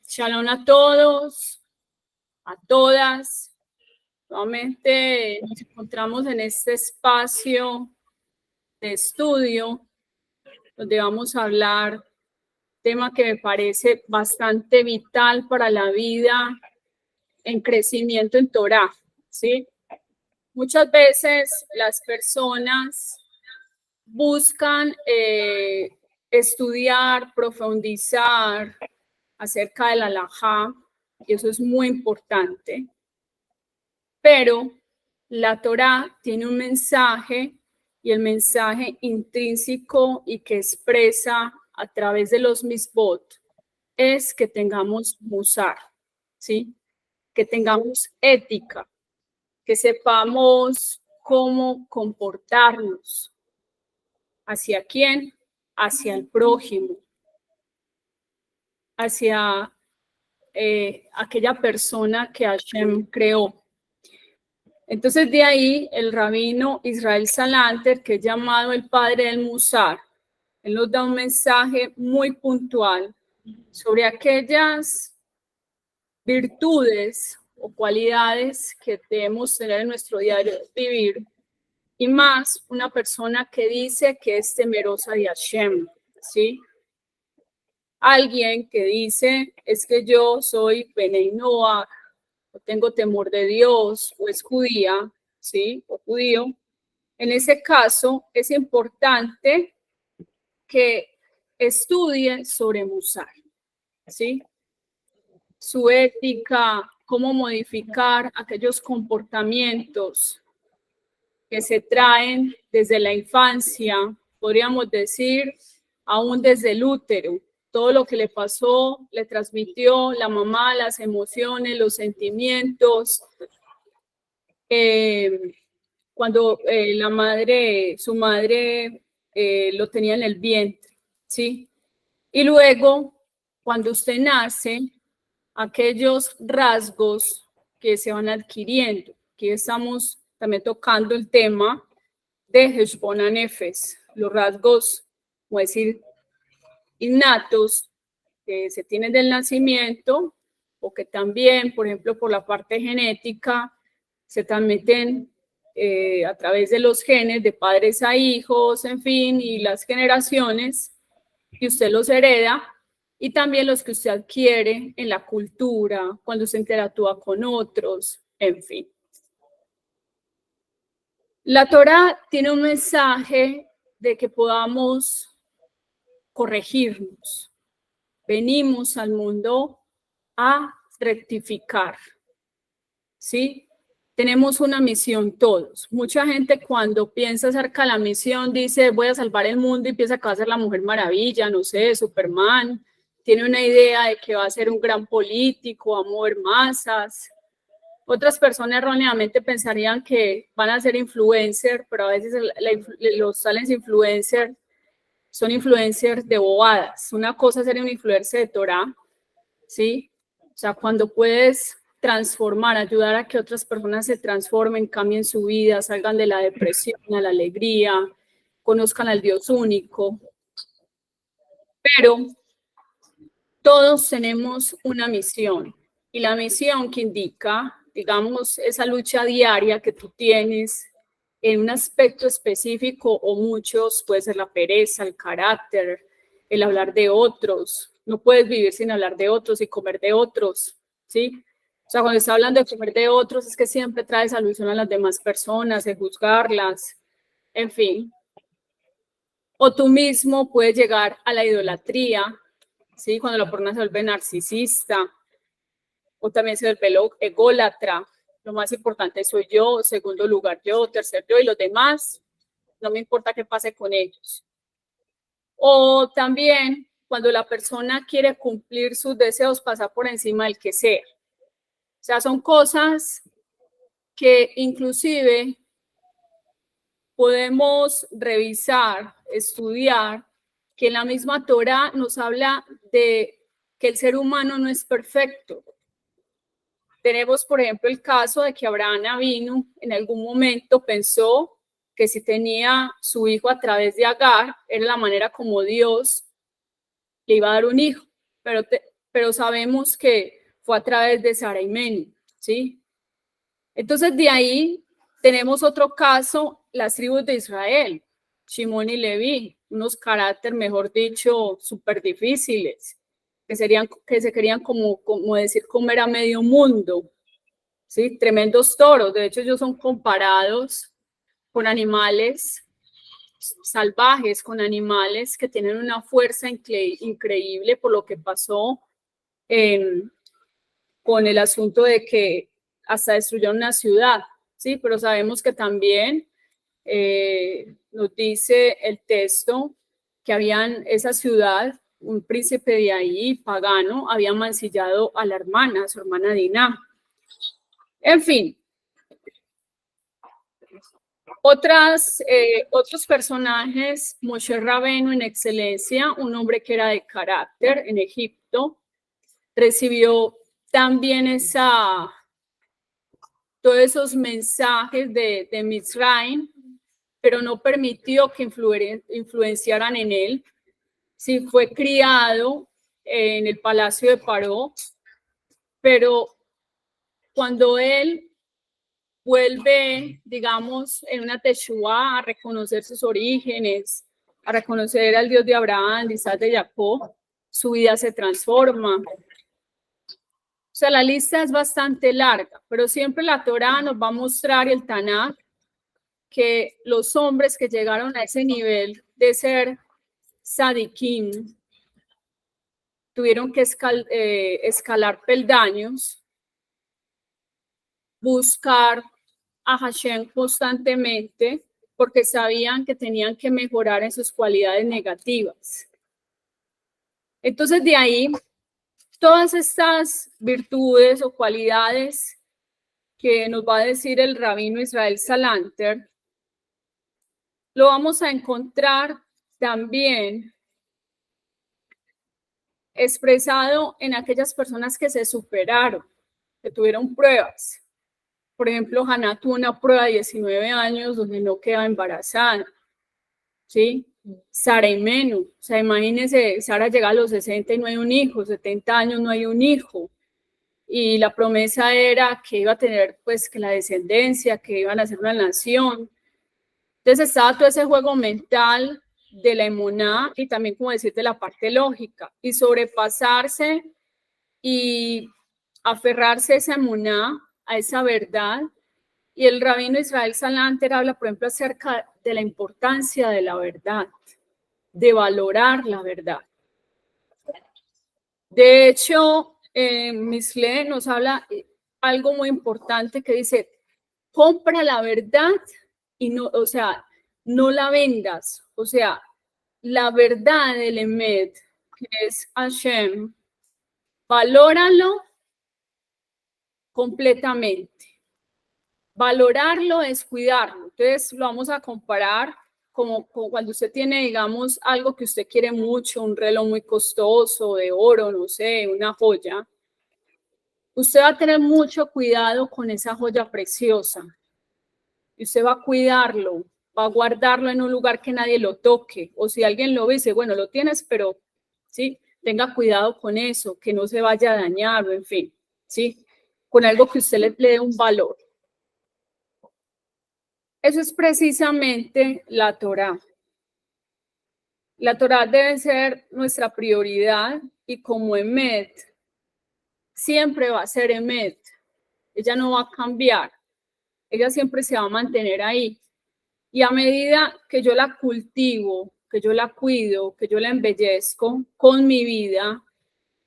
Shalom a todos, a todas. Nuevamente nos encontramos en este espacio de estudio donde vamos a hablar tema que me parece bastante vital para la vida en crecimiento en Torá, ¿sí? Muchas veces las personas buscan estudiar, profundizar acerca de la halajá, y eso es muy importante, pero la Torá tiene un mensaje, y el mensaje intrínseco y que expresa a través de los misbot es que tengamos musar, ¿sí? Que tengamos ética, que sepamos cómo comportarnos. ¿Hacia quién? Hacia el prójimo, hacia aquella persona que Hashem creó. Entonces de ahí el rabino Israel Salanter, que es llamado el padre del Musar, él nos da un mensaje muy puntual sobre aquellas virtudes o cualidades que debemos tener en nuestro diario vivir, y más una persona que dice que es temerosa de Hashem, ¿sí? Alguien que dice, es que yo soy Benei Noach, o tengo temor de Dios, o es judía, ¿sí? O judío. En ese caso, es importante que estudie sobre Musar, ¿sí? Su ética, cómo modificar aquellos comportamientos que se traen desde la infancia, podríamos decir, aún desde el útero. Todo lo que le pasó, le transmitió la mamá, las emociones, los sentimientos. Cuando su madre lo tenía en el vientre, ¿sí? Y luego, cuando usted nace, aquellos rasgos que se van adquiriendo. Aquí estamos también tocando el tema de Heshbon HaNefesh, los rasgos, como decir, innatos que se tienen del nacimiento, o que también, por ejemplo, por la parte genética, se transmiten a través de los genes de padres a hijos, en fin, y las generaciones, y usted los hereda, y también los que usted adquiere en la cultura, cuando se interactúa con otros, en fin. La Torá tiene un mensaje de que podamos corregirnos. Venimos al mundo a rectificar, ¿sí? Tenemos una misión todos. Mucha gente cuando piensa acerca de la misión dice, voy a salvar el mundo, y piensa que va a ser la Mujer Maravilla, no sé, Superman. Tiene una idea de que va a ser un gran político, va a mover masas. Otras personas erróneamente pensarían que van a ser influencers, pero a veces los tales influencers son influencers de bobadas. Una cosa es ser un influencer de Torah, ¿sí? O sea, cuando puedes transformar, ayudar a que otras personas se transformen, cambien su vida, salgan de la depresión a la alegría, conozcan al Dios único. Pero todos tenemos una misión, y la misión que indica, digamos, esa lucha diaria que tú tienes en un aspecto específico o muchos, puede ser la pereza, el carácter, el hablar de otros. No puedes vivir sin hablar de otros y comer de otros, ¿sí? O sea, cuando está hablando de comer de otros es que siempre traes alusión a las demás personas, de juzgarlas, en fin. O tú mismo puedes llegar a la idolatría, ¿sí? Cuando la persona se vuelve narcisista, o también se vuelve ególatra. Lo más importante soy yo, segundo lugar yo, tercer yo, y los demás, no me importa qué pase con ellos. O también cuando la persona quiere cumplir sus deseos, pasa por encima del que sea. O sea, son cosas que inclusive podemos revisar, estudiar, que en la misma Torá nos habla de que el ser humano no es perfecto. Tenemos, por ejemplo, el caso de que Abraham Avinu en algún momento pensó que si tenía su hijo a través de Agar, era la manera como Dios le iba a dar un hijo. Pero pero sabemos que fue a través de Sara y Menú, ¿sí? Entonces, de ahí tenemos otro caso, las tribus de Israel, Shimón y Leví, unos caracteres, mejor dicho, súper difíciles, que se querían como decir comer a medio mundo, ¿sí? Tremendos toros, de hecho ellos son comparados con animales salvajes, con animales que tienen una fuerza increíble por lo que pasó con el asunto de que hasta destruyeron una ciudad, ¿sí? Pero sabemos que también nos dice el texto que habían esa ciudad, un príncipe de ahí, pagano, había mancillado a la hermana, a su hermana Diná. En fin, otros personajes, Moshe Rabenu en excelencia, un hombre que era de carácter en Egipto, recibió también todos esos mensajes de Mitzrayim, pero no permitió que influenciaran en él. Sí, fue criado en el palacio de Paró, pero cuando él vuelve, digamos, en una teshuá a reconocer sus orígenes, a reconocer al Dios de Abraham, de Isaac, de Jacob, su vida se transforma. O sea, la lista es bastante larga, pero siempre la Torá nos va a mostrar, el Tanaj, que los hombres que llegaron a ese nivel de ser sadikim tuvieron que escalar peldaños, buscar a Hashem constantemente, porque sabían que tenían que mejorar en sus cualidades negativas. Entonces, de ahí, todas estas virtudes o cualidades que nos va a decir el rabino Israel Salanter, lo vamos a encontrar también expresado en aquellas personas que se superaron, que tuvieron pruebas. Por ejemplo, Haná tuvo una prueba de 19 años donde no quedaba embarazada, ¿sí? Sara y Menú, o sea, imagínense, Sara llega a los 60 y no hay un hijo, 70 años no hay un hijo, y la promesa era que iba a tener, pues, que la descendencia, que iban a ser una nación. Entonces estaba todo ese juego mental de la emuná y también, como decir, de la parte lógica, y sobrepasarse y aferrarse a esa emuná, a esa verdad. Y el rabino Israel Salanter habla, por ejemplo, acerca de la importancia de la verdad, de valorar la verdad. De hecho, Mishle nos habla algo muy importante que dice, compra la verdad y no, o sea, no la vendas. O sea, la verdad del Emet, que es Hashem, valóralo completamente. Valorarlo es cuidarlo. Entonces lo vamos a comparar como cuando usted tiene, digamos, algo que usted quiere mucho, un reloj muy costoso, de oro, no sé, una joya. Usted va a tener mucho cuidado con esa joya preciosa. Y usted va a cuidarlo, va a guardarlo en un lugar que nadie lo toque. O si alguien lo ve, dice, bueno, lo tienes, pero sí, tenga cuidado con eso, que no se vaya a dañar, o en fin, sí, con algo que usted le dé un valor. Eso es precisamente la Torá. La Torá debe ser nuestra prioridad y como Emet, siempre va a ser Emet. Ella no va a cambiar. Ella siempre se va a mantener ahí. Y a medida que yo la cultivo, que yo la cuido, que yo la embellezco con mi vida,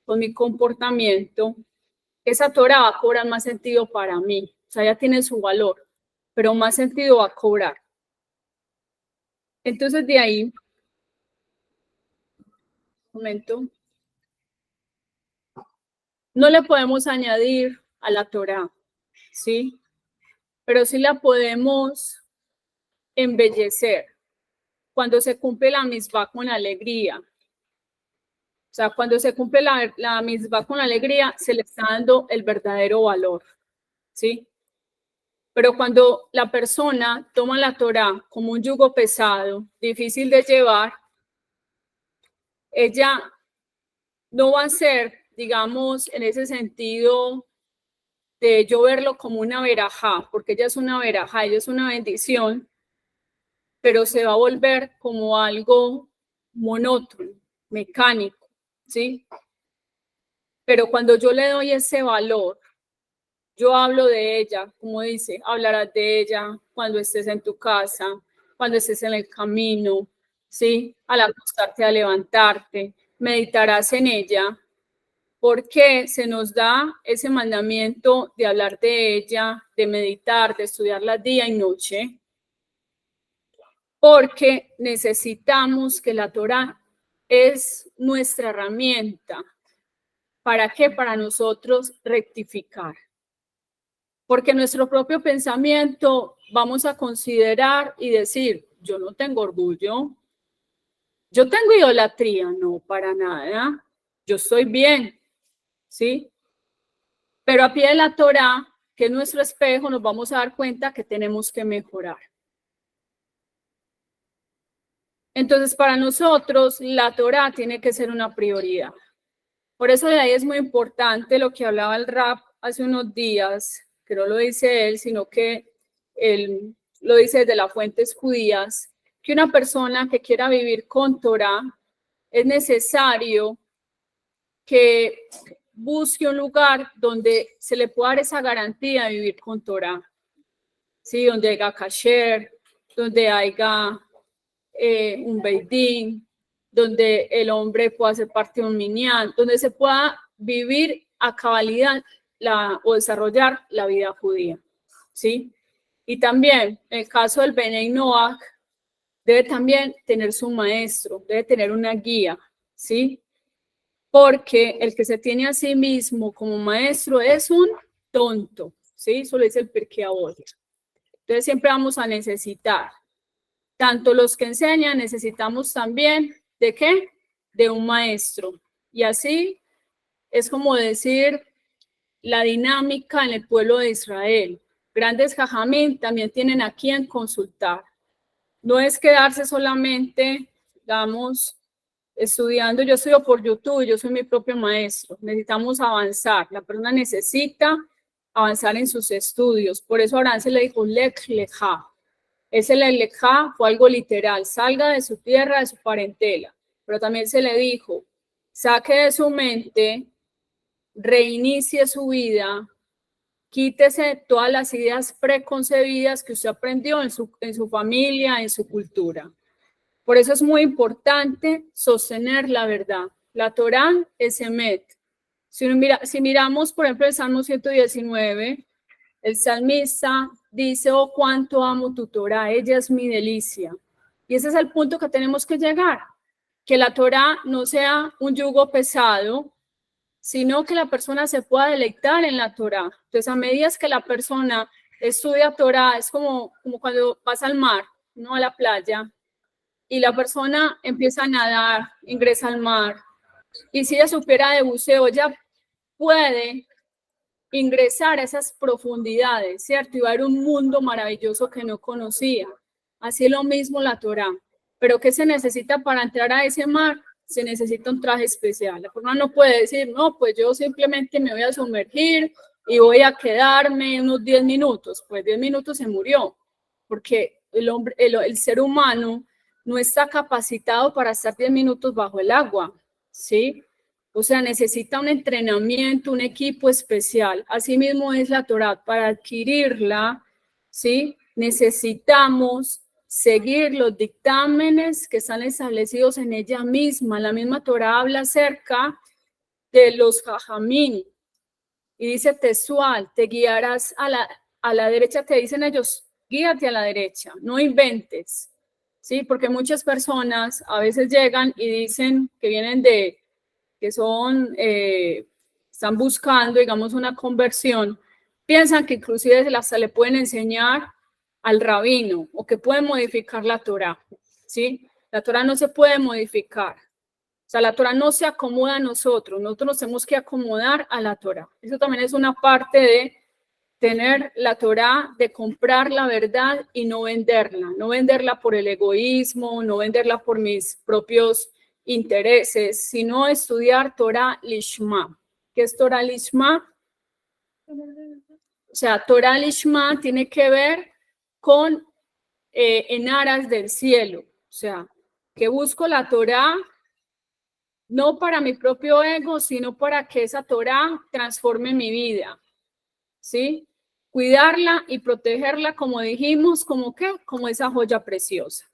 con mi comportamiento, esa Torá va a cobrar más sentido para mí. O sea, ya tiene su valor, pero más sentido va a cobrar. Entonces, de ahí, un momento, no le podemos añadir a la Torá, ¿sí? Pero sí la podemos embellecer cuando se cumple la misbah con alegría. O sea, cuando se cumple la misbah con alegría, se le está dando el verdadero valor, ¿sí? Pero cuando la persona toma la Torá como un yugo pesado, difícil de llevar, ella no va a ser digamos, en ese sentido de yo verlo como una verajá, porque ella es una verajá, ella es una bendición, pero se va a volver como algo monótono, mecánico, ¿sí? Pero cuando yo le doy ese valor, yo hablo de ella, como dice, hablarás de ella cuando estés en tu casa, cuando estés en el camino, ¿sí? Al acostarte, a levantarte, meditarás en ella, porque se nos da ese mandamiento de hablar de ella, de meditar, de estudiarla día y noche, porque necesitamos que la Torá es nuestra herramienta. ¿Para qué? Para nosotros rectificar. Porque nuestro propio pensamiento vamos a considerar y decir, yo no tengo orgullo, yo tengo idolatría, no, para nada, yo estoy bien, ¿sí? Pero a pie de la Torá, que es nuestro espejo, nos vamos a dar cuenta que tenemos que mejorar. Entonces, para nosotros, la Torá tiene que ser una prioridad. Por eso de ahí es muy importante lo que hablaba el Rab hace unos días, que no lo dice él, sino que él lo dice desde las fuentes judías, que una persona que quiera vivir con Torá es necesario que busque un lugar donde se le pueda dar esa garantía de vivir con Torá, ¿sí? Donde haya kasher, donde haya un beidín, donde el hombre pueda ser parte de un minyan, donde se pueda vivir a cabalidad o desarrollar la vida judía, ¿sí? Y también, en el caso del Benei Noach, debe también tener su maestro, debe tener una guía, ¿sí? Porque el que se tiene a sí mismo como maestro es un tonto, ¿sí? Eso lo dice el Pirkei Avot. Entonces siempre vamos a necesitar, tanto los que enseñan, necesitamos también, ¿de qué? De un maestro. Y así es como decir la dinámica en el pueblo de Israel. Grandes jajamín también tienen a quien consultar. No es quedarse solamente, digamos, estudiando. Yo estudio por YouTube, yo soy mi propio maestro. Necesitamos avanzar. La persona necesita avanzar en sus estudios. Por eso Abraham se le dijo lech lecha. Ese lech fue algo literal. Salga de su tierra, de su parentela. Pero también se le dijo, saque de su mente, reinicie su vida, quítese todas las ideas preconcebidas que usted aprendió en su familia, en su cultura. Por eso es muy importante sostener la verdad. La Torá es Emet. Si miramos, por ejemplo, el Salmo 119, el salmista dice, oh, cuánto amo tu Torá, ella es mi delicia. Y ese es el punto que tenemos que llegar, que la Torá no sea un yugo pesado, sino que la persona se pueda deleitar en la Torá. Entonces, a medida que la persona estudia Torá, es como cuando vas al mar, no a la playa, y la persona empieza a nadar, ingresa al mar, y si ella supiera de buceo, ya puede ingresar a esas profundidades, ¿cierto? Y va a ver un mundo maravilloso que no conocía. Así es lo mismo la Torá. Pero ¿qué se necesita para entrar a ese mar? Se necesita un traje especial. La persona no puede decir, no, pues yo simplemente me voy a sumergir y voy a quedarme unos 10 minutos. Pues 10 minutos se murió, porque el ser humano no está capacitado para estar 10 minutos bajo el agua, ¿sí? O sea, necesita un entrenamiento, un equipo especial. Asimismo es la Torá. Para adquirirla, ¿sí? Necesitamos seguir los dictámenes que están establecidos en ella misma. La misma Torá habla acerca de los jajamín y dice textual, te guiarás a la derecha, te dicen ellos, guíate a la derecha, no inventes, ¿sí? Porque muchas personas a veces llegan y dicen que vienen que son, están buscando, digamos, una conversión, piensan que inclusive hasta le pueden enseñar al rabino o que pueden modificar la Torá, ¿sí? La Torá no se puede modificar. O sea, la Torá no se acomoda a nosotros nos tenemos que acomodar a la Torá. Eso también es una parte de tener la Torá, de comprar la verdad y no venderla por el egoísmo, no venderla por mis propios intereses, sino estudiar Torá Lishma, ¿Qué es Torah Lishma? O sea, Torah Lishma tiene que ver con en aras del cielo. O sea, que busco la Torah no para mi propio ego, sino para que esa Torah transforme mi vida. ¿Sí? Cuidarla y protegerla, como dijimos, como qué, como esa joya preciosa.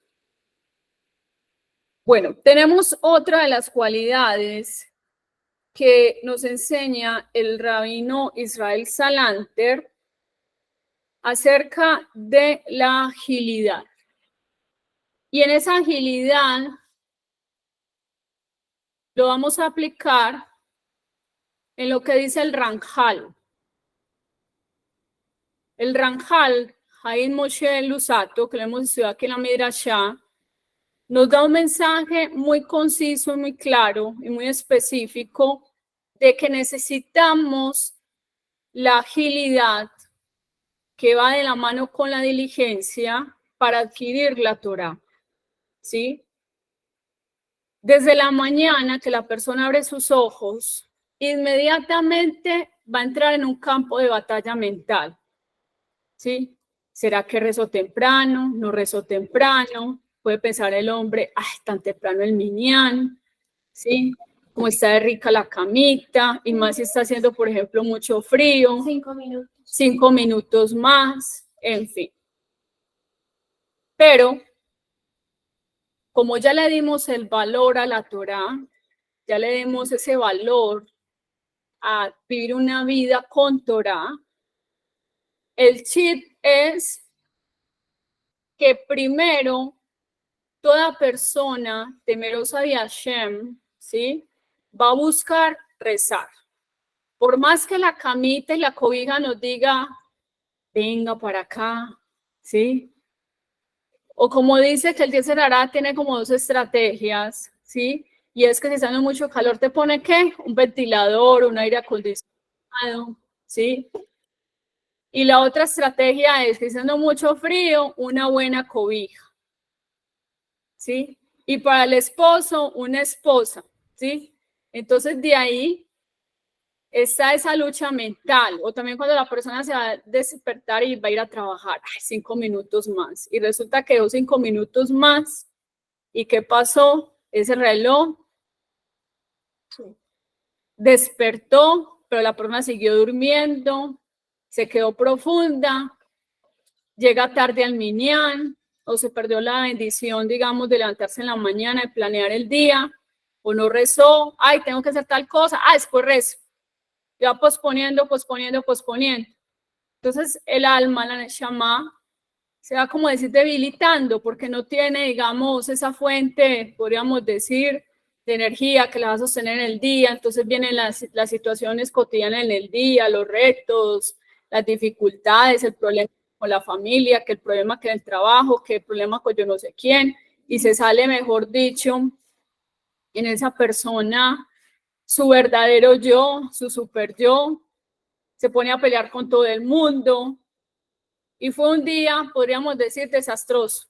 Bueno, tenemos otra de las cualidades que nos enseña el rabino Israel Salanter acerca de la agilidad. Y en esa agilidad lo vamos a aplicar en lo que dice el Ramjal. El Ramjal, Haim Moshe Lusato, que lo hemos estudiado aquí en la Midrashá, nos da un mensaje muy conciso, muy claro y muy específico de que necesitamos la agilidad que va de la mano con la diligencia para adquirir la Torah, ¿sí? Desde la mañana que la persona abre sus ojos, inmediatamente va a entrar en un campo de batalla mental, ¿sí? ¿Será que rezó temprano? ¿No rezó temprano? Puede pensar el hombre, ay, tan temprano el minyan, ¿sí? Como está de rica la camita, y más si está haciendo, por ejemplo, mucho frío. 5 minutos. 5 minutos más, en fin. Pero, como ya le dimos el valor a la Torah, ya le dimos ese valor a vivir una vida con Torah, el chip es que primero toda persona temerosa de Hashem, ¿sí? Va a buscar rezar. Por más que la camita y la cobija nos diga, venga para acá, ¿sí? O como dice que el Yetzer Hará tiene como 2 estrategias, ¿sí? Y es que si está haciendo mucho calor, ¿te pone qué? Un ventilador, un aire acondicionado, ¿sí? Y la otra estrategia es que si está haciendo mucho frío, una buena cobija, ¿sí? Y para el esposo, una esposa, ¿sí? Entonces de ahí está esa lucha mental, o también cuando la persona se va a despertar y va a ir a trabajar, ay, 5 minutos más, y resulta que 5 minutos más, ¿y qué pasó? Ese reloj despertó, pero la persona siguió durmiendo, se quedó profunda, llega tarde al minyan, o se perdió la bendición, digamos, de levantarse en la mañana, de planear el día, o no rezó, ay, tengo que hacer tal cosa, después rezo. Ya posponiendo. Entonces el alma, la neshama, se va como decir debilitando porque no tiene, digamos, esa fuente, podríamos decir, de energía que la va a sostener en el día. Entonces vienen las situaciones cotidianas en el día, los retos, las dificultades, el problema con la familia, que el problema que en el trabajo, que el problema con yo no sé quién, y se sale, mejor dicho, en esa persona su verdadero yo, su super yo, se pone a pelear con todo el mundo. Y fue un día, podríamos decir, desastroso,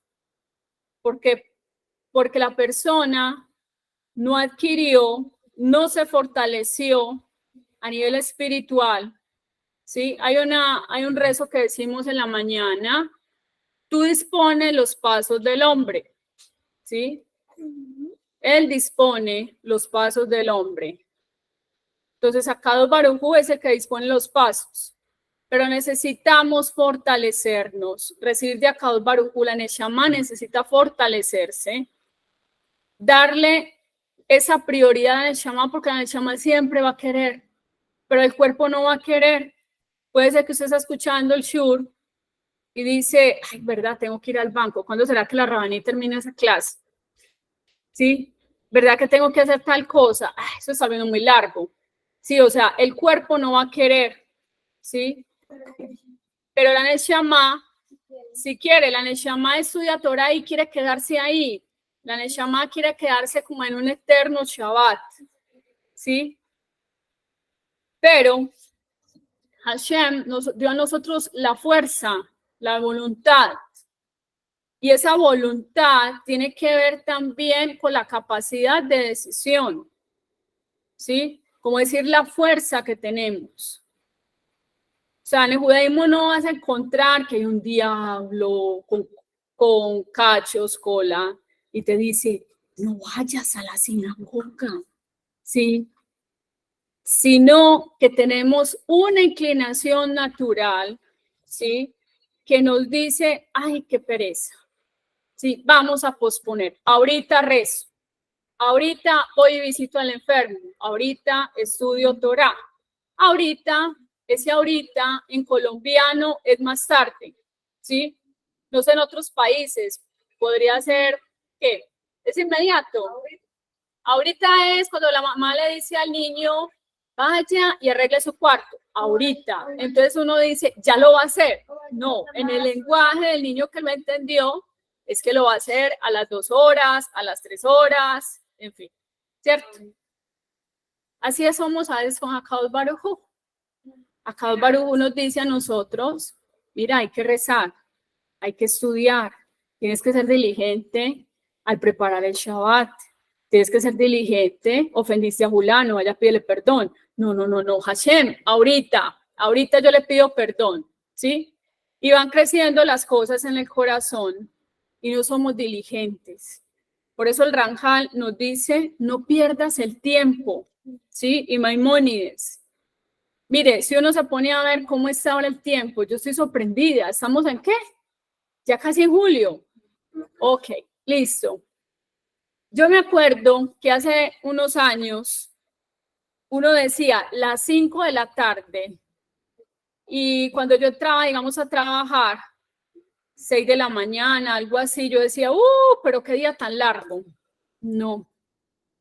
porque la persona no adquirió, no se fortaleció a nivel espiritual, ¿sí? Hay un rezo que decimos en la mañana, tú dispones los pasos del hombre, ¿sí? Él dispone los pasos del hombre. Entonces, Akadosh Baruj Hu es el que dispone los pasos, pero necesitamos fortalecernos. Recibir de Akadosh Baruj Hu, la Neshama necesita fortalecerse, darle esa prioridad a la Neshama, porque la Neshama siempre va a querer, pero el cuerpo no va a querer. Puede ser que usted está escuchando el shur y dice, ay, verdad, tengo que ir al banco. ¿Cuándo será que la Rabaní termina esa clase? ¿Sí? ¿Verdad que tengo que hacer tal cosa? Ay, eso está viendo muy largo. Sí, o sea, el cuerpo no va a querer, ¿sí? Pero la Neshama, si quiere, la Neshama estudia Torah y quiere quedarse ahí. La Neshama quiere quedarse como en un eterno Shabbat, ¿sí? Pero Hashem nos dio a nosotros la fuerza, la voluntad. Y esa voluntad tiene que ver también con la capacidad de decisión, ¿sí? como decir la fuerza que tenemos. O sea, en el judaísmo no vas a encontrar que hay un diablo con cachos, cola, y te dice, no vayas a la sinagoga, ¿sí? Sino que tenemos una inclinación natural, ¿sí? Que nos dice, ay, qué pereza, ¿sí? Vamos a posponer, ahorita rezo, ahorita voy y visito al enfermo, ahorita estudio Torah, ahorita, ese ahorita en colombiano es más tarde, ¿sí? No sé, en otros países podría ser, ¿qué? Es inmediato. Ahorita es cuando la mamá le dice al niño, vaya y arregle su cuarto, ahorita. Entonces uno dice, ya lo va a hacer. No, en el lenguaje del niño que lo entendió, es que lo va a hacer a las 2 horas, a las 3 horas, en fin, ¿cierto? Así somos a veces con Akadosh Baruj Hu. Akadosh Baruj Hu nos dice a nosotros, mira, hay que rezar, hay que estudiar, tienes que ser diligente al preparar el Shabbat, tienes que ser diligente, ofendiste a Julano, vaya a pedirle perdón. No, Hashem, ahorita yo le pido perdón, ¿sí? Y van creciendo las cosas en el corazón y no somos diligentes. Por eso el Ranjal nos dice, no pierdas el tiempo, ¿sí? Y Maimónides, mire, si uno se pone a ver cómo está ahora el tiempo, yo estoy sorprendida. ¿Estamos en qué? Ya casi en julio. Ok, listo. Yo me acuerdo que hace unos años uno decía las 5 de la tarde y cuando yo entraba, digamos, a trabajar, 6 de la mañana, algo así, yo decía, pero qué día tan largo. No,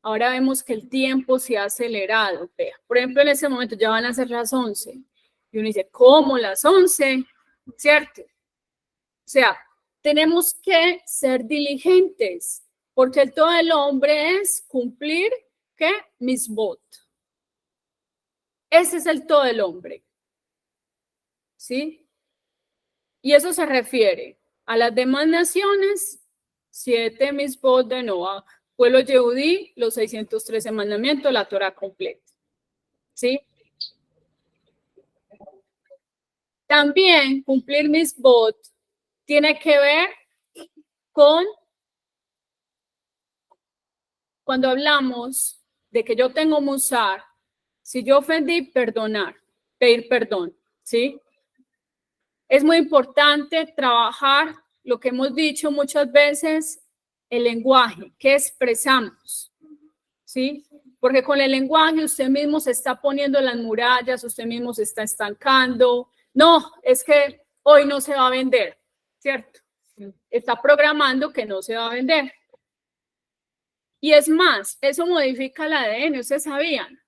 ahora vemos que el tiempo se ha acelerado. Vea, por ejemplo, en ese momento ya van a ser las 11 y uno dice, ¿cómo las 11? ¿Cierto? O sea, tenemos que ser diligentes, porque el todo del hombre es cumplir, ¿qué? Misbot. Ese es el todo del hombre, ¿sí? Y eso se refiere a las demás naciones, 7 misbot de Noah, pueblo Yehudí, los 613 mandamientos, la Torah completa, ¿sí? También cumplir misbot tiene que ver con cuando hablamos de que yo tengo musar, si yo ofendí, perdonar, pedir perdón, ¿sí? Es muy importante trabajar lo que hemos dicho muchas veces, el lenguaje, que expresamos, ¿sí? Porque con el lenguaje usted mismo se está poniendo las murallas, usted mismo se está estancando. No, es que hoy no se va a vender, ¿cierto? Está programando que no se va a vender. Y es más, eso modifica el ADN, ¿ustedes sabían?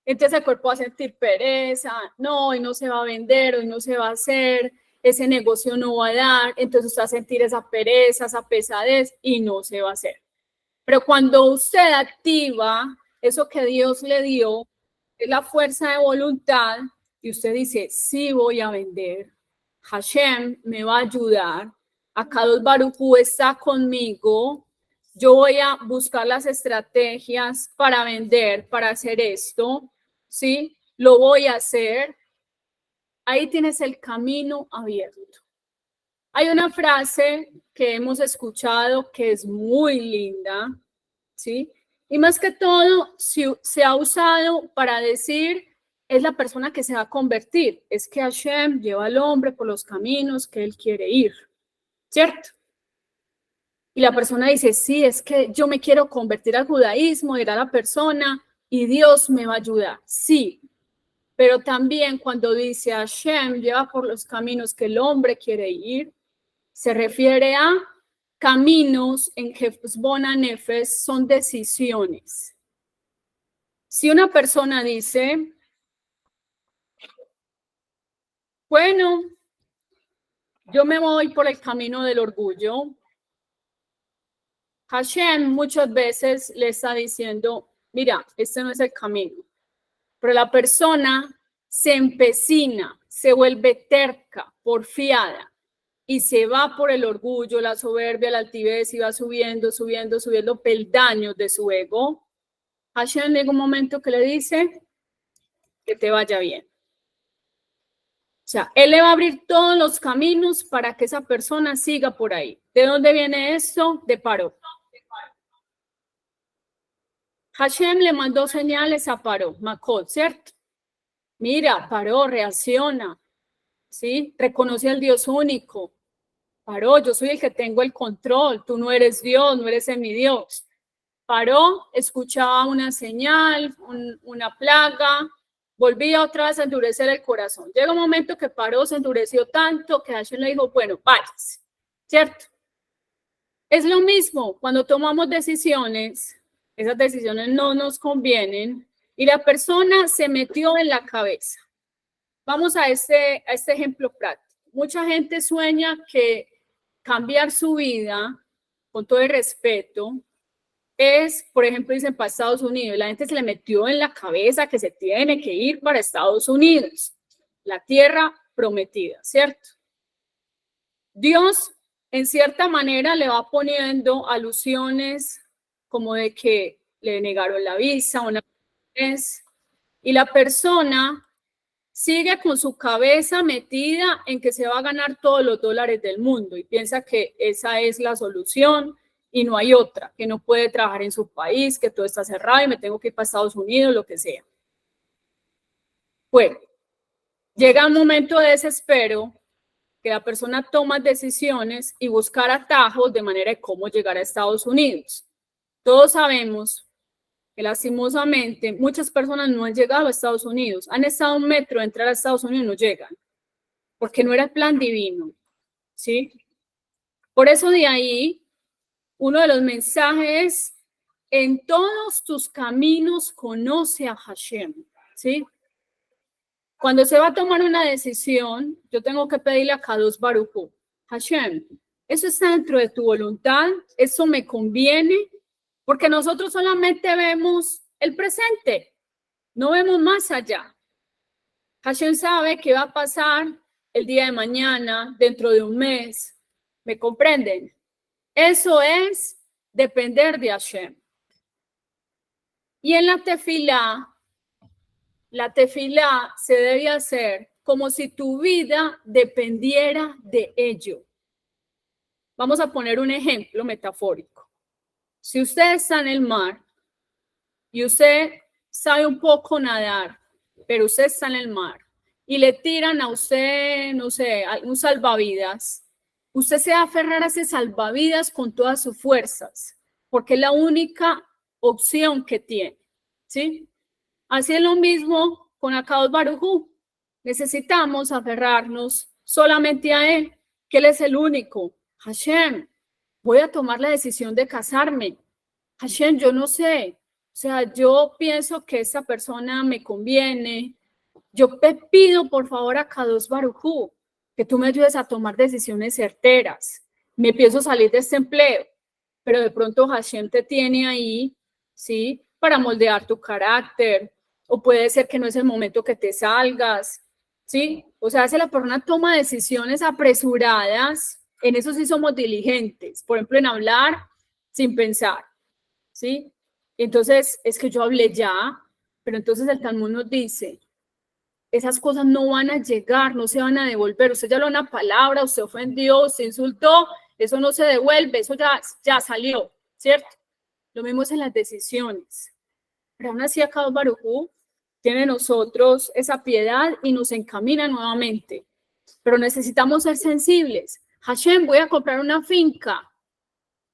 Entonces el cuerpo va a sentir pereza, no, hoy no se va a vender, hoy no se va a hacer, ese negocio no va a dar, entonces usted va a sentir esa pereza, esa pesadez y no se va a hacer. Pero cuando usted activa eso que Dios le dio, es la fuerza de voluntad, y usted dice, sí voy a vender, Hashem me va a ayudar, Akadosh Baruj Hu está conmigo, yo voy a buscar las estrategias para vender, para hacer esto, ¿sí? Lo voy a hacer. Ahí tienes el camino abierto. Hay una frase que hemos escuchado que es muy linda, ¿sí? Y más que todo, se ha usado para decir, es la persona que se va a convertir. Es que Hashem lleva al hombre por los caminos que él quiere ir, ¿cierto? Y la persona dice, sí, es que yo me quiero convertir al judaísmo, era la persona y Dios me va a ayudar. Sí, pero también cuando dice Hashem lleva por los caminos que el hombre quiere ir, se refiere a caminos en que Hezbona Nefesh son decisiones. Si una persona dice, bueno, yo me voy por el camino del orgullo, Hashem muchas veces le está diciendo, mira, este no es el camino. Pero la persona se empecina, se vuelve terca, porfiada y se va por el orgullo, la soberbia, la altivez y va subiendo peldaños de su ego. Hashem llega un momento que le dice, que te vaya bien. O sea, Él le va a abrir todos los caminos para que esa persona siga por ahí. ¿De dónde viene esto? De Paró. Hashem le mandó señales a Paró, Makot, ¿cierto? Mira, Paró, reacciona, ¿sí? Reconoce al Dios único. Paró, yo soy el que tengo el control, tú no eres Dios, no eres mi Dios. Paró, escuchaba una señal, una plaga, volvía otra vez a endurecer el corazón. Llega un momento que Paró se endureció tanto que Hashem le dijo, bueno, váyase, ¿cierto? Es lo mismo cuando tomamos decisiones, esas decisiones no nos convienen y la persona se metió en la cabeza. Vamos a este ejemplo práctico. Mucha gente sueña que cambiar su vida, con todo el respeto, es, por ejemplo, dicen para Estados Unidos. La gente se le metió en la cabeza que se tiene que ir para Estados Unidos, la tierra prometida, ¿cierto? Dios, en cierta manera, le va poniendo alusiones como de que le negaron la visa una vez, y la persona sigue con su cabeza metida en que se va a ganar todos los dólares del mundo y piensa que esa es la solución y no hay otra, que no puede trabajar en su país, que todo está cerrado y me tengo que ir para Estados Unidos, lo que sea. Bueno, llega un momento de desespero que la persona toma decisiones y buscar atajos de manera de cómo llegar a Estados Unidos. Todos sabemos que lastimosamente muchas personas no han llegado a Estados Unidos, han estado un metro de entrar a Estados Unidos y no llegan, porque no era el plan divino, ¿sí? Por eso de ahí, uno de los mensajes, en todos tus caminos conoce a Hashem, ¿sí? Cuando se va a tomar una decisión, yo tengo que pedirle a Kadosh Baruj Hu, Hashem, ¿eso está dentro de tu voluntad? ¿Eso me conviene? Porque nosotros solamente vemos el presente, no vemos más allá. Hashem sabe qué va a pasar el día de mañana, dentro de un mes. ¿Me comprenden? Eso es depender de Hashem. Y en la tefilá se debe hacer como si tu vida dependiera de ello. Vamos a poner un ejemplo metafórico. Si usted está en el mar y usted sabe un poco nadar, pero usted está en el mar y le tiran a usted, no sé, un salvavidas, usted se va a aferrar a ese salvavidas con todas sus fuerzas, porque es la única opción que tiene, ¿sí? Así es lo mismo con Akadosh Baruj Hu. Necesitamos aferrarnos solamente a Él, que Él es el único. Hashem, voy a tomar la decisión de casarme. Hashem, yo no sé. O sea, yo pienso que esa persona me conviene. Yo te pido, por favor, a Akadosh Baruj Hu, que tú me ayudes a tomar decisiones certeras. Me pienso salir de este empleo, pero de pronto Hashem te tiene ahí, ¿sí? Para moldear tu carácter, o puede ser que no es el momento que te salgas, ¿sí? O sea, si la persona toma decisiones apresuradas, en eso sí somos diligentes, por ejemplo, en hablar sin pensar, ¿sí? Entonces, es que yo hablé ya, pero entonces el Talmud nos dice, esas cosas no van a llegar, no se van a devolver, usted ya habló una palabra, usted ofendió, usted insultó, eso no se devuelve, eso ya salió, ¿cierto? Lo mismo es en las decisiones. Pero aún así, Akadosh Baruj Hu tiene nosotros esa piedad y nos encamina nuevamente. Pero necesitamos ser sensibles. Hashem, voy a comprar una finca,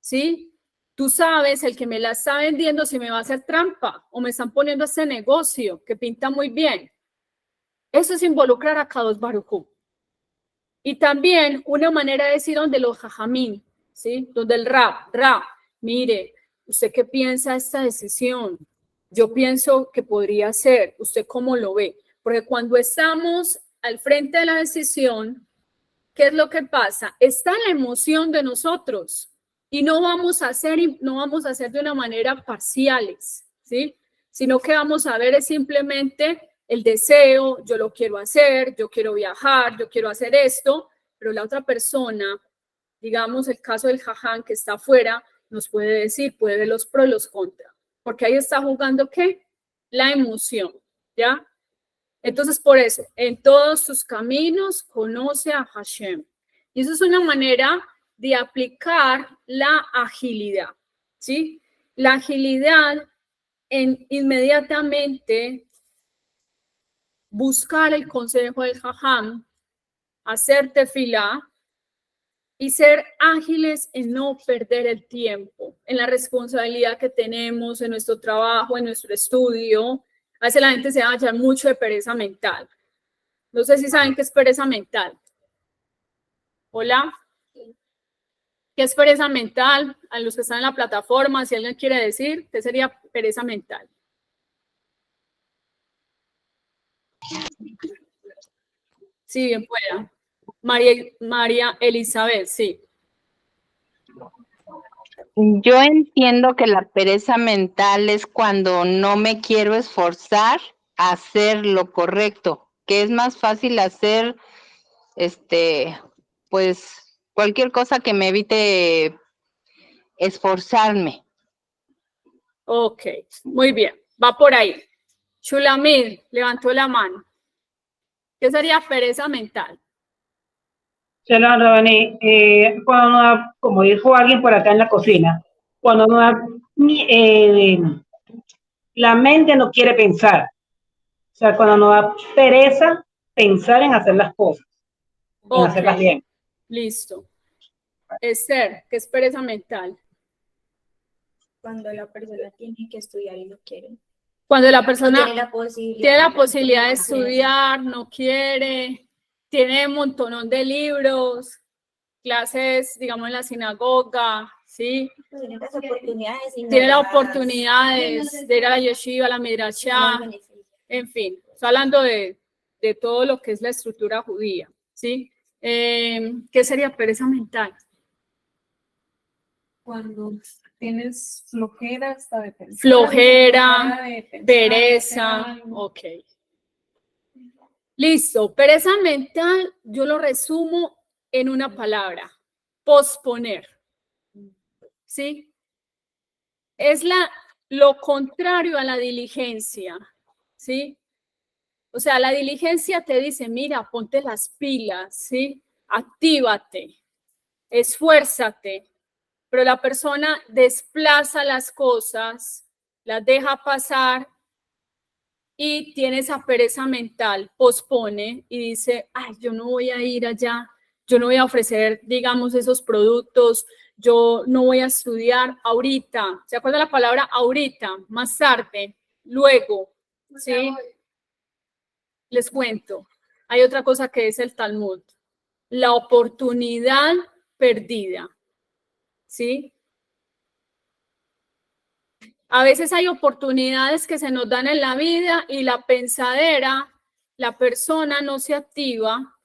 ¿sí? Tú sabes, el que me la está vendiendo, si me va a hacer trampa o me están poniendo este negocio que pinta muy bien. Eso es involucrar a Akadosh Baruj Hu. Y también una manera de decir donde los jajamín, ¿sí? Donde el Rab, mire, ¿usted qué piensa de esta decisión? Yo pienso que podría ser. ¿Usted cómo lo ve? Porque cuando estamos al frente de la decisión, ¿qué es lo que pasa? Está la emoción de nosotros y no vamos a hacer de una manera parciales, ¿sí? Sino que vamos a ver es simplemente el deseo, yo lo quiero hacer, yo quiero viajar, yo quiero hacer esto, pero la otra persona, digamos el caso del jaján que está afuera, nos puede decir, puede ver los pros y los contras, porque ahí está jugando ¿qué? La emoción, ¿ya? Entonces, por eso, en todos sus caminos conoce a Hashem. Y eso es una manera de aplicar la agilidad, ¿sí? La agilidad en inmediatamente buscar el consejo del Jajam, hacer tefilá y ser ágiles en no perder el tiempo, en la responsabilidad que tenemos, en nuestro trabajo, en nuestro estudio. A veces la gente se va a hallar mucho de pereza mental. No sé si saben qué es pereza mental. Hola. ¿Qué es pereza mental? A los que están en la plataforma, si alguien quiere decir, ¿qué sería pereza mental? Sí, bien pueda. María Elizabeth, sí. Yo entiendo que la pereza mental es cuando no me quiero esforzar a hacer lo correcto, que es más fácil hacer, pues, cualquier cosa que me evite esforzarme. Ok, muy bien, va por ahí. Chulamid levantó la mano. ¿Qué sería pereza mental? Shalom, Rabani. Cuando uno, como dijo alguien por acá en la cocina, cuando uno, la mente no quiere pensar, o sea, cuando nos da pereza pensar en hacer las cosas, en hacerlas bien. Listo. Esther, ¿qué es pereza mental? Cuando la persona tiene que estudiar y no quiere. Cuando la persona tiene la posibilidad de estudiar, no quiere, tiene un montón de libros, clases, digamos, en la sinagoga, ¿sí? Tiene las oportunidades. Tiene las oportunidades de ir a la yeshiva, a la midrashá, en fin, estoy hablando de todo lo que es la estructura judía, ¿sí? ¿Qué sería pereza mental? Cuando tienes flojera hasta de pensar. Flojera, de pensar, pereza, ok. Listo, pereza mental, yo lo resumo en una palabra, posponer, ¿sí? Es lo contrario a la diligencia, ¿sí? O sea, la diligencia te dice, mira, ponte las pilas, ¿sí? Actívate, esfuérzate, pero la persona desplaza las cosas, las deja pasar y tiene esa pereza mental, pospone y dice, ay, yo no voy a ir allá, yo no voy a ofrecer, digamos, esos productos, yo no voy a estudiar ahorita. ¿Se acuerda la palabra ahorita? Más tarde, luego, ¿sí? Les cuento. Hay otra cosa que es el Talmud, la oportunidad perdida, ¿sí? A veces hay oportunidades que se nos dan en la vida y la pensadera, la persona no se activa,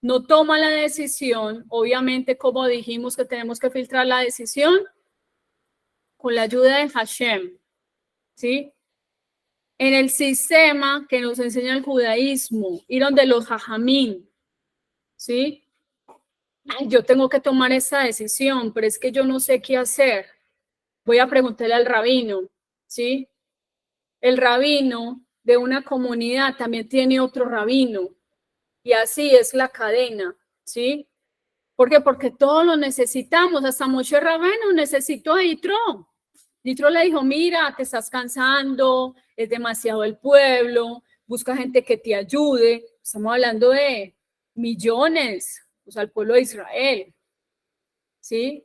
no toma la decisión. Obviamente, como dijimos que tenemos que filtrar la decisión con la ayuda de Hashem, ¿sí? En el sistema que nos enseña el judaísmo, ir donde los jajamín, ¿sí? Ay, yo tengo que tomar esta decisión, pero es que yo no sé qué hacer. Voy a preguntarle al rabino, ¿sí? El rabino de una comunidad también tiene otro rabino y así es la cadena, ¿sí? ¿Por qué? Porque todos lo necesitamos, hasta Moshe Rabbeinu necesitó a Yitro. Yitro le dijo, mira, te estás cansando, es demasiado el pueblo, busca gente que te ayude. Estamos hablando de millones, o sea, el pueblo de Israel, ¿sí?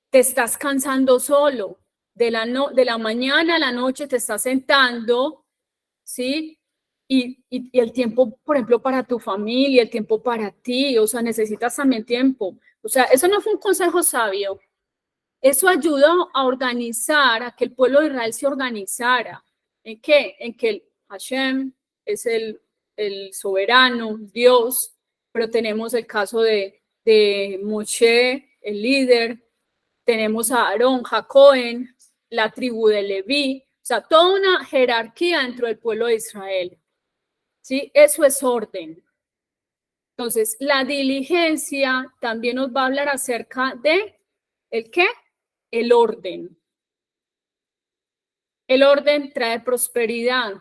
Te estás cansando solo, de la mañana a la noche te estás sentando, ¿sí? Y el tiempo, por ejemplo, para tu familia, el tiempo para ti, o sea, necesitas también tiempo. O sea, eso no fue un consejo sabio. Eso ayudó a organizar, a que el pueblo de Israel se organizara. ¿En qué? En que el Hashem es el soberano, Dios, pero tenemos el caso de Moshe, el líder, tenemos a Aarón, Jacoen, la tribu de Leví, o sea, toda una jerarquía dentro del pueblo de Israel. ¿Sí? Eso es orden. Entonces, la diligencia también nos va a hablar acerca de ¿el qué? El orden. El orden trae prosperidad.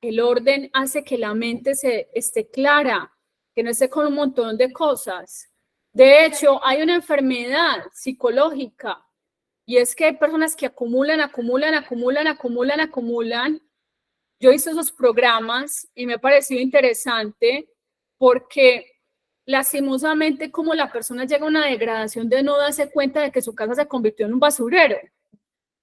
El orden hace que la mente esté clara, que no esté con un montón de cosas. De hecho, hay una enfermedad psicológica y es que hay personas que acumulan. Yo hice esos programas y me ha parecido interesante porque lastimosamente como la persona llega a una degradación de no darse cuenta de que su casa se convirtió en un basurero.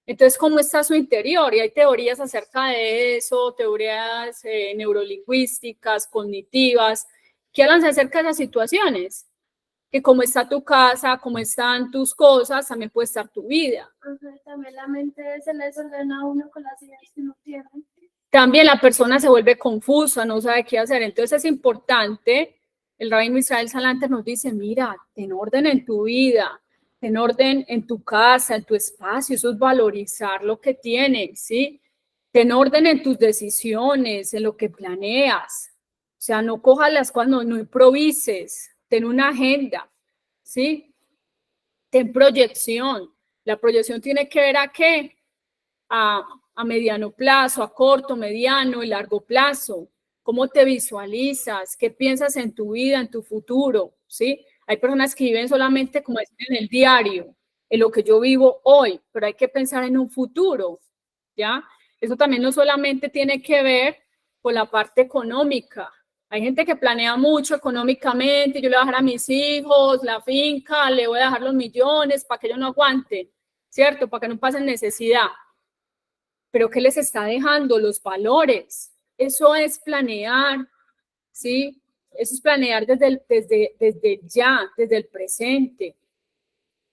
Entonces, ¿cómo está su interior? Y hay teorías acerca de eso, teorías neurolingüísticas, cognitivas, que hablan acerca de esas situaciones. Que cómo está tu casa, cómo están tus cosas, también puede estar tu vida. También la mente se le desordena a uno con las ideas que uno tiene. También la persona se vuelve confusa, no sabe qué hacer. Entonces es importante, el Rabbi Israel Salanter nos dice, mira, ten orden en tu vida, ten orden en tu casa, en tu espacio, eso es valorizar lo que tienes, ¿sí? Ten orden en tus decisiones, en lo que planeas. O sea, no cojas las cosas, no improvises, ten una agenda, ¿sí? Ten proyección. La proyección tiene que ver a qué? A mediano plazo, a corto, mediano y largo plazo. ¿Cómo te visualizas? ¿Qué piensas en tu vida, en tu futuro? ¿Sí? Hay personas que viven solamente, como dicen, en el diario, en lo que yo vivo hoy, pero hay que pensar en un futuro, ¿ya? Eso también no solamente tiene que ver con la parte económica. Hay gente que planea mucho económicamente, yo le voy a dejar a mis hijos la finca, le voy a dejar los millones para que ellos no aguanten, ¿cierto? Para que no pasen necesidad. Pero ¿qué les está dejando? Los valores. Eso es planear, ¿sí? Eso es planear desde ya, desde el presente.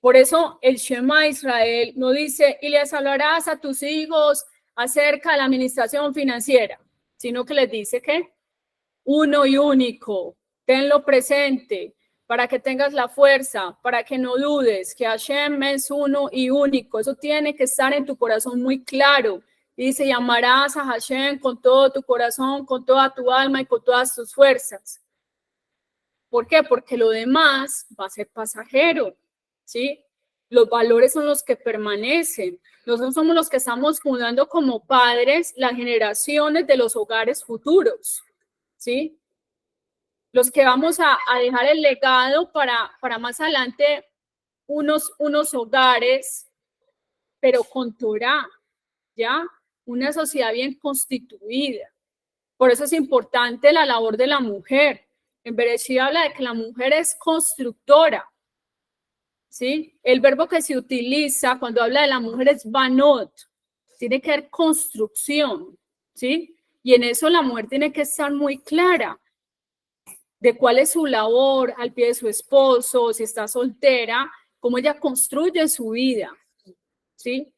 Por eso el Shema Israel no dice, y les hablarás a tus hijos acerca de la administración financiera, sino que les dice que uno y único, tenlo presente para que tengas la fuerza, para que no dudes que Hashem es uno y único. Eso tiene que estar en tu corazón muy claro. Dice, y amarás a Hashem con todo tu corazón, con toda tu alma y con todas tus fuerzas. ¿Por qué? Porque lo demás va a ser pasajero, ¿sí? Los valores son los que permanecen. Nosotros somos los que estamos fundando como padres las generaciones de los hogares futuros, ¿sí? Los que vamos a dejar el legado para más adelante unos hogares, pero con Torah, ¿ya? Una sociedad bien constituida. Por eso es importante la labor de la mujer. En Bereshit habla de que la mujer es constructora, ¿sí? El verbo que se utiliza cuando habla de la mujer es banot, tiene que haber construcción, ¿sí? Y en eso la mujer tiene que estar muy clara de cuál es su labor al pie de su esposo, si está soltera, cómo ella construye su vida, ¿sí?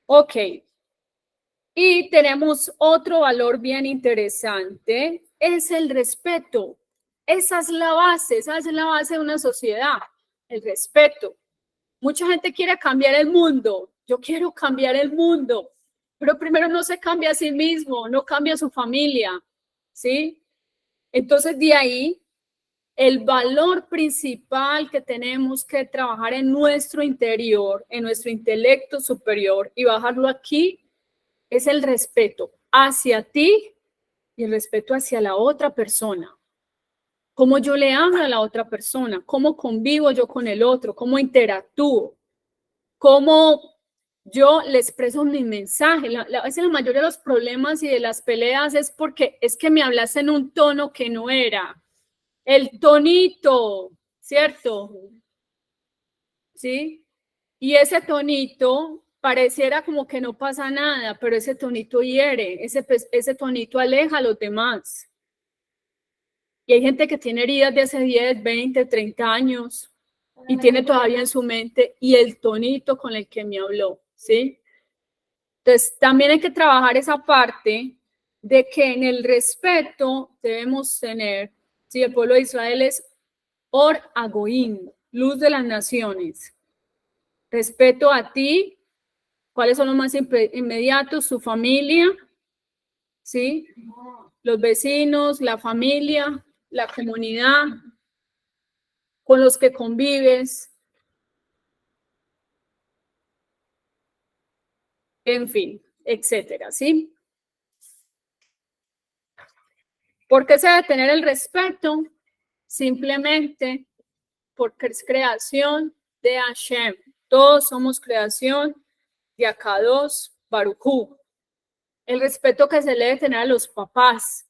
Ok. Y tenemos otro valor bien interesante, es el respeto. Esa es la base de una sociedad, el respeto. Mucha gente quiere cambiar el mundo, yo quiero cambiar el mundo, pero primero no se cambia a sí mismo, no cambia a su familia, ¿sí? Entonces de ahí, el valor principal que tenemos que trabajar en nuestro interior, en nuestro intelecto superior y bajarlo aquí, es el respeto hacia ti y el respeto hacia la otra persona. Cómo yo le hablo a la otra persona, cómo convivo yo con el otro, cómo interactúo, cómo yo le expreso mi mensaje. A veces la mayoría de los problemas y de las peleas es porque es que me hablas en un tono que no era. El tonito, ¿cierto? ¿Sí? Y ese tonito pareciera como que no pasa nada, pero ese tonito hiere, ese tonito aleja a los demás. Y hay gente que tiene heridas de hace 10, 20, 30 años y tiene todavía en su mente y el tonito con el que me habló, ¿sí? Entonces, también hay que trabajar esa parte de que en el respeto debemos tener, ¿sí? El pueblo de Israel es Or Agoim, luz de las naciones. Respeto a ti, cuáles son los más inmediatos, su familia, ¿sí? Los vecinos, la familia, la comunidad, con los que convives, en fin, etcétera, ¿sí? ¿Por qué se debe tener el respeto? Simplemente porque es creación de Hashem. Todos somos creación de Akadosh Baruj Hu. El respeto que se le debe tener a los papás.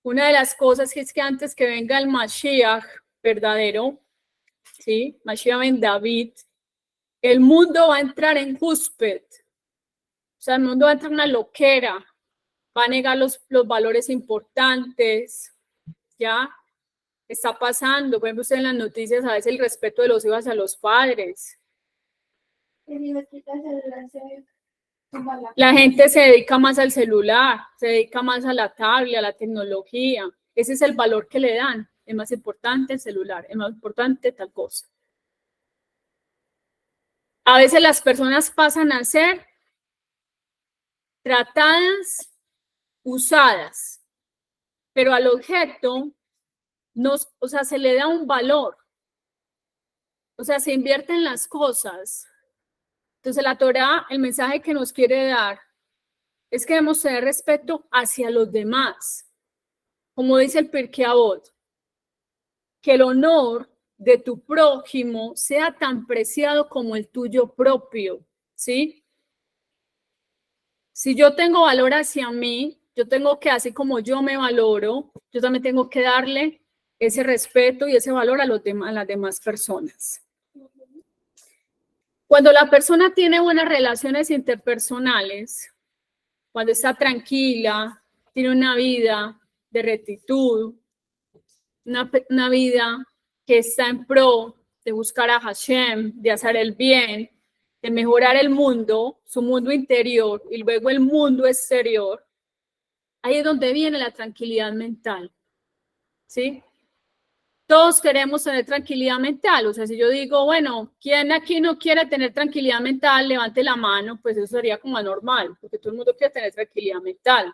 Una de las cosas es que antes que venga el Mashiach verdadero, ¿sí? Mashiach ben David, el mundo va a entrar en Huspet. O sea, el mundo va a entrar en una loquera. Va a negar los valores importantes, ¿ya? Está pasando, por ejemplo, usted en las noticias a veces el respeto de los hijos a los padres. La gente se dedica más al celular, se dedica más a la tablet, a la tecnología. Ese es el valor que le dan. Es más importante el celular, es más importante tal cosa. A veces las personas pasan a ser tratadas, usadas, pero al objeto o sea, se le da un valor. O sea, se invierten las cosas. Entonces la Torá, el mensaje que nos quiere dar es que debemos tener respeto hacia los demás. Como dice el Pirkei Avot, que el honor de tu prójimo sea tan preciado como el tuyo propio, ¿sí? Si yo tengo valor hacia mí, yo tengo que, así como yo me valoro, yo también tengo que darle ese respeto y ese valor a las demás personas. Cuando la persona tiene buenas relaciones interpersonales, cuando está tranquila, tiene una vida de rectitud, una vida que está en pro de buscar a Hashem, de hacer el bien, de mejorar el mundo, su mundo interior y luego el mundo exterior, ahí es donde viene la tranquilidad mental, ¿sí? Todos queremos tener tranquilidad mental, o sea, si yo digo, bueno, ¿quién aquí no quiere tener tranquilidad mental? Levante la mano, pues eso sería como anormal, porque todo el mundo quiere tener tranquilidad mental,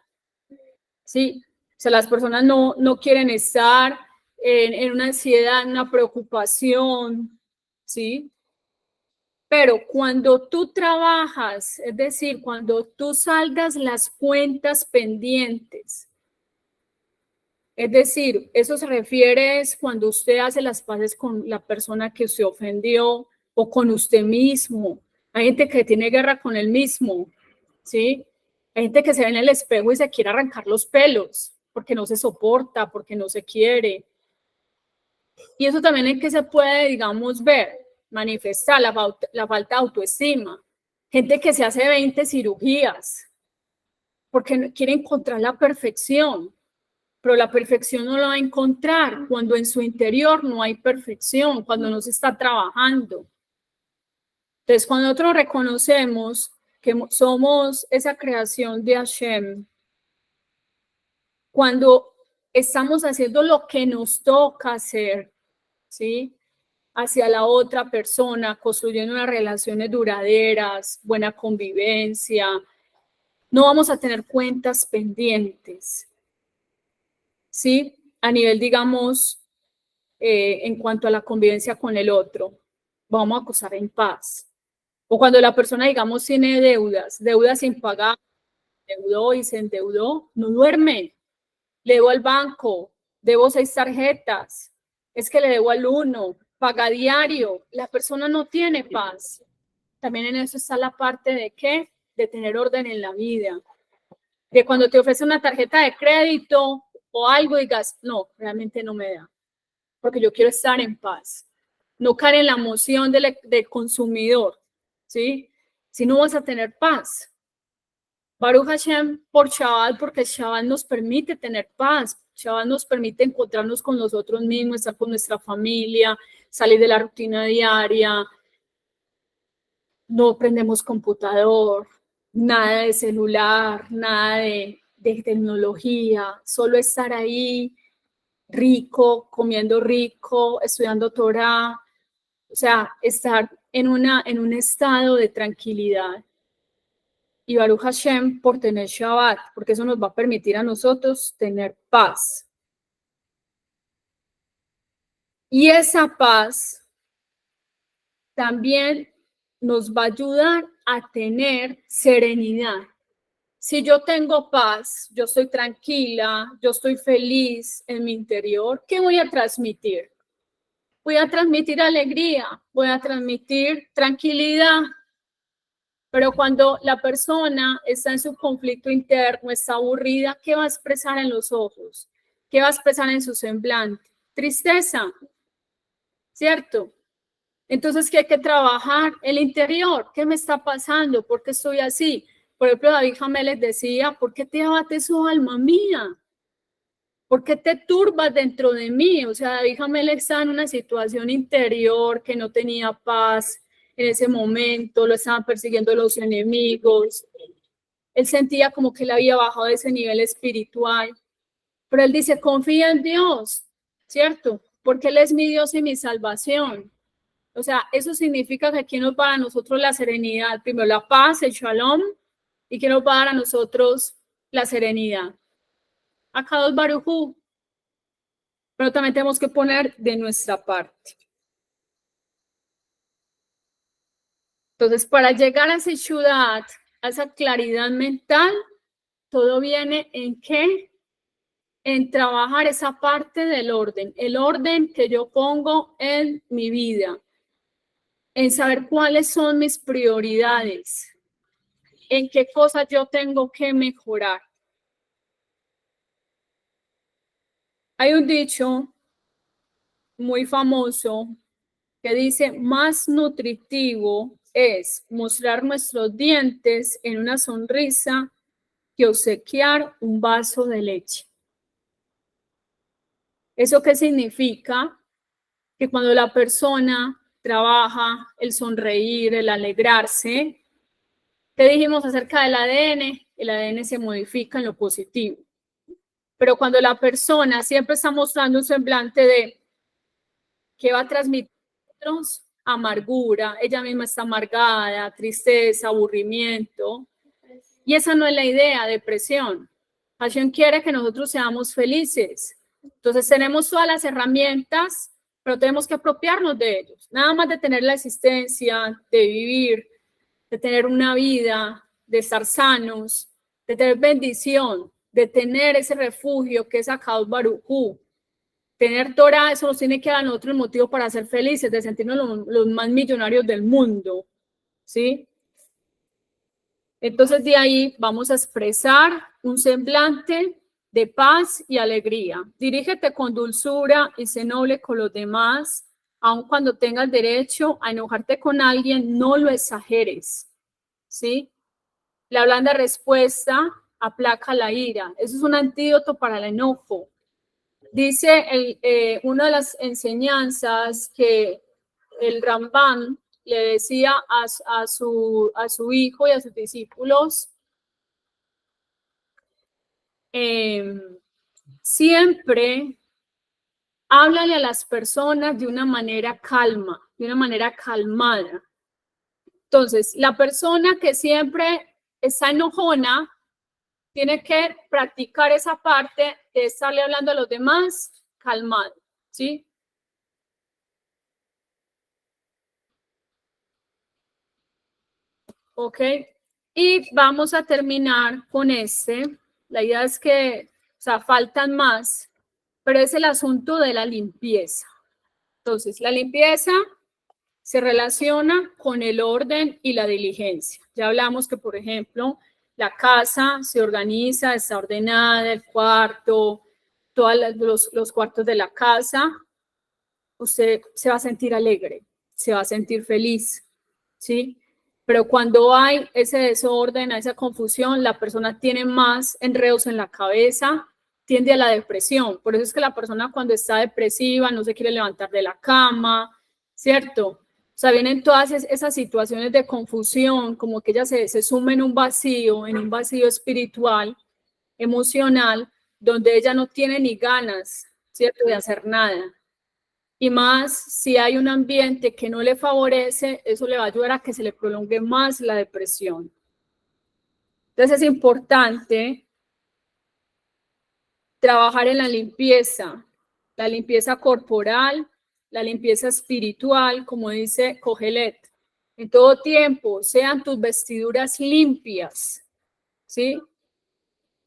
¿sí? O sea, las personas no quieren estar en una ansiedad, en una preocupación, ¿sí? Pero cuando tú trabajas, es decir, cuando tú saldas las cuentas pendientes, es decir, eso se refiere cuando usted hace las paces con la persona que usted ofendió o con usted mismo. Hay gente que tiene guerra con él mismo, ¿sí? Hay gente que se ve en el espejo y se quiere arrancar los pelos porque no se soporta, porque no se quiere. Y eso también es que se puede, digamos, ver, manifestar la falta de autoestima. Gente que se hace 20 cirugías porque quiere encontrar la perfección. Pero la perfección no la va a encontrar cuando en su interior no hay perfección, cuando no se está trabajando. Entonces, cuando nosotros reconocemos que somos esa creación de Hashem, cuando estamos haciendo lo que nos toca hacer, ¿sí? Hacia la otra persona, construyendo unas relaciones duraderas, buena convivencia, no vamos a tener cuentas pendientes, ¿sí? A nivel, digamos, en cuanto a la convivencia con el otro, vamos a gozar en paz. O cuando la persona, digamos, tiene deudas sin pagar, deudó y se endeudó, no duerme, le debo al banco, debo 6 tarjetas, es que le debo al 1, paga diario, la persona no tiene paz. También en eso está la parte de ¿qué? De tener orden en la vida. De cuando te ofrece una tarjeta de crédito o algo digas, no, realmente no me da, porque yo quiero estar en paz. No caer en la emoción del consumidor, ¿sí? Si no vas a tener paz. Baruch Hashem por Shabbat, porque Shabbat nos permite tener paz. Shabbat nos permite encontrarnos con nosotros mismos, estar con nuestra familia, salir de la rutina diaria. No prendemos computador, nada de celular, nada de tecnología, solo estar ahí rico, comiendo rico, estudiando Torah, o sea, estar en un estado de tranquilidad. Y Baruch Hashem por tener Shabbat, porque eso nos va a permitir a nosotros tener paz. Y esa paz también nos va a ayudar a tener serenidad, Si yo tengo paz, yo estoy tranquila, yo estoy feliz en mi interior, ¿qué voy a transmitir? Voy a transmitir alegría, voy a transmitir tranquilidad. Pero cuando la persona está en su conflicto interno, está aburrida, ¿qué va a expresar en los ojos? ¿Qué va a expresar en su semblante? Tristeza, ¿cierto? Entonces, ¿qué hay que trabajar? El interior, ¿qué me está pasando? ¿Por qué estoy así? Por ejemplo, David Jameles decía, ¿por qué te abates, oh alma mía? ¿Por qué te turbas dentro de mí? O sea, David Jameles está en una situación interior que no tenía paz en ese momento, lo estaban persiguiendo los enemigos. Él sentía como que él había bajado de ese nivel espiritual. Pero él dice, confía en Dios, ¿cierto? Porque Él es mi Dios y mi salvación. O sea, eso significa que aquí nos va a nosotros la serenidad, primero la paz, el shalom, y que nos va a dar a nosotros la serenidad. Akadosh Baruj Hu. Pero también tenemos que poner de nuestra parte. Entonces, para llegar a esa ciudad, a esa claridad mental, todo viene en qué? En trabajar esa parte del orden, el orden que yo pongo en mi vida, en saber cuáles son mis prioridades, en qué cosas yo tengo que mejorar. Hay un dicho muy famoso que dice, más nutritivo es mostrar nuestros dientes en una sonrisa que obsequiar un vaso de leche. ¿Eso qué significa? Que cuando la persona trabaja el sonreír, el alegrarse, ¿qué dijimos acerca del ADN? El ADN se modifica en lo positivo. Pero cuando la persona siempre está mostrando un semblante de que va a transmitir amargura, ella misma está amargada, tristeza, aburrimiento, y esa no es la idea, depresión. Hashem quiere que nosotros seamos felices. Entonces tenemos todas las herramientas, pero tenemos que apropiarnos de ellos. Nada más de tener la existencia, de vivir, de tener una vida, de estar sanos, de tener bendición, de tener ese refugio que es Akadosh Baruj Hu. Tener Torah, eso nos tiene que dar otro motivo para ser felices, de sentirnos los más millonarios del mundo, ¿sí? Entonces de ahí vamos a expresar un semblante de paz y alegría. Dirígete con dulzura y sé noble con los demás, aun cuando tengas derecho a enojarte con alguien, no lo exageres, ¿sí? La blanda respuesta aplaca la ira. Eso es un antídoto para el enojo. Dice una de las enseñanzas que el Rambam le decía a su hijo y a sus discípulos, siempre háblale a las personas de una manera calma, de una manera calmada. Entonces, la persona que siempre está enojona tiene que practicar esa parte de estarle hablando a los demás calmado, ¿sí? Ok, y vamos a terminar con este. La idea es que, o sea, faltan más, pero es el asunto de la limpieza. Entonces, la limpieza se relaciona con el orden y la diligencia. Ya hablamos que, por ejemplo, la casa se organiza, está ordenada, el cuarto, todos los cuartos de la casa. Usted se va a sentir alegre, se va a sentir feliz, ¿sí? Pero cuando hay ese desorden, esa confusión, la persona tiene más enredos en la cabeza, tiende a la depresión. Por eso es que la persona cuando está depresiva no se quiere levantar de la cama, ¿cierto? O sea, vienen todas esas situaciones de confusión, como que ella se sume en un vacío espiritual, emocional, donde ella no tiene ni ganas, ¿cierto?, de hacer nada. Y más si hay un ambiente que no le favorece, eso le va a ayudar a que se le prolongue más la depresión. Entonces es importante trabajar en la limpieza corporal, la limpieza espiritual, como dice Kohelet. En todo tiempo sean tus vestiduras limpias, ¿sí?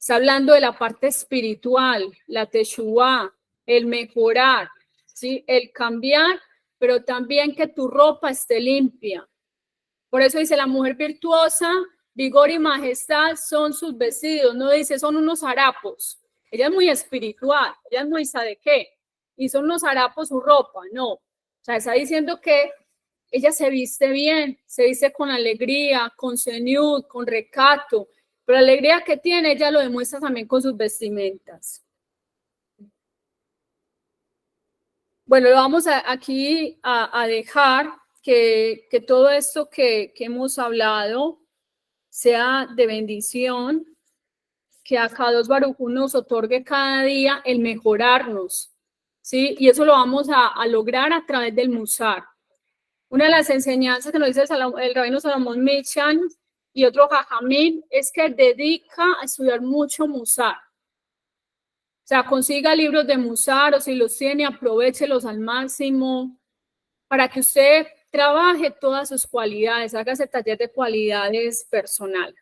Está hablando de la parte espiritual, la teshuvá, el mejorar, ¿sí? El cambiar, pero también que tu ropa esté limpia. Por eso dice la mujer virtuosa, vigor y majestad son sus vestidos, no dice son unos harapos. Ella es muy espiritual, ella es muy ¿sabe qué? Y son unos harapos su ropa, no. O sea, está diciendo que ella se viste bien, se viste con alegría, con seniud, con recato, pero la alegría que tiene ella lo demuestra también con sus vestimentas. Bueno, lo vamos aquí a dejar que todo esto que hemos hablado sea de bendición, que Akadosh Baruj Hu nos otorgue cada día el mejorarnos, ¿sí? Y eso lo vamos a lograr a través del Musar. Una de las enseñanzas que nos dice el rabino Salomón Michan y otro Jajamín es que dedica a estudiar mucho Musar. O sea, consiga libros de Musar o si los tiene, aprovéchelos al máximo para que usted trabaje todas sus cualidades, haga ese taller de cualidades personal.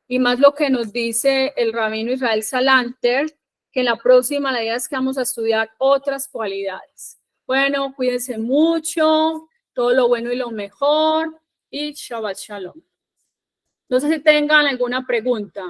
Y más lo que nos dice el rabino Israel Salanter, que en la próxima la idea es que vamos a estudiar otras cualidades. Bueno, cuídense mucho, todo lo bueno y lo mejor, y Shabbat Shalom. No sé si tengan alguna pregunta.